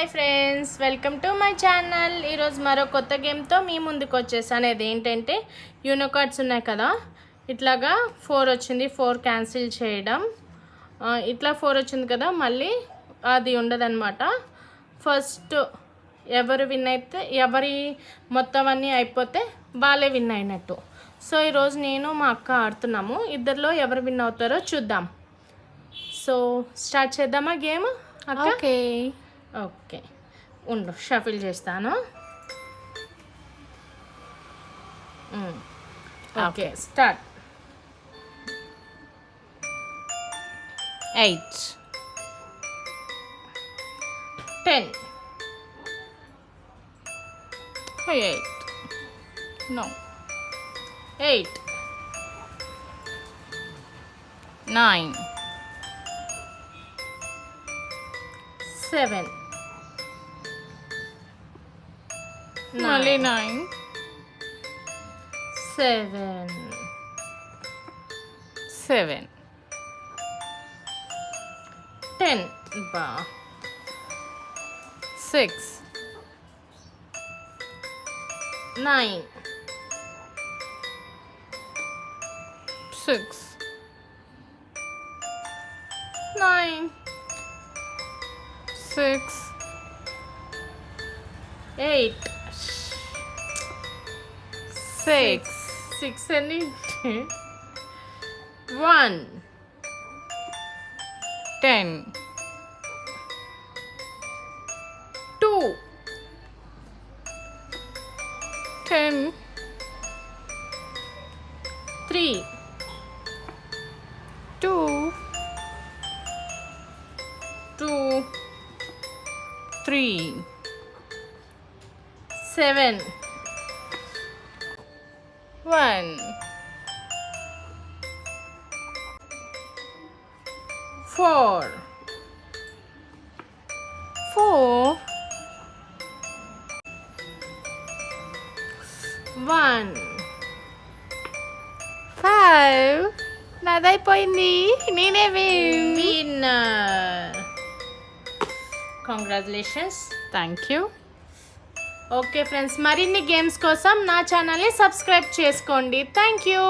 Hi friends, welcome to my channel. ఈరోజు మరో కొత్త గేమ్తో మీ ముందుకు వచ్చేసాను. అది ఏంటంటే యూనో కార్డ్స్ ఉన్నాయి కదా, ఇట్లాగా 4 వచ్చింది, 4 క్యాన్సిల్ చేయడం. ఇట్లా 4 వచ్చింది కదా, మళ్ళీ అది ఉండదన్నమాట. ఫస్ట్ ఎవరు విన్ అయితే, ఎవరి మొత్తం అన్నీ అయిపోతే వాళ్ళే విన్ అయినట్టు. సో ఈరోజు నేను మా అక్క ఆడుతున్నాము. ఇద్దరిలో ఎవరు విన్ అవుతారో చూద్దాం. సో స్టార్ట్ చేద్దామా గేమ్ అక్క? ఓకే ఉండు, షఫిల్ చేస్తాను. Okay start. 8 10 8 no 8 9 7 మళ్ళీ 9 7 7 10 బా 6 9 6 9 6 8 6 6 అని 1 10 2 10 3 2 2 3 7 1 4 4 1 5 నాదైపోయింది, నేనే win. Winner. Congratulations. Thank you. Okay friends, మరిన్ని గేమ్స్ కోసం నా ఛానల్ని సబ్స్క్రైబ్ చేసుకోండి. Thank you.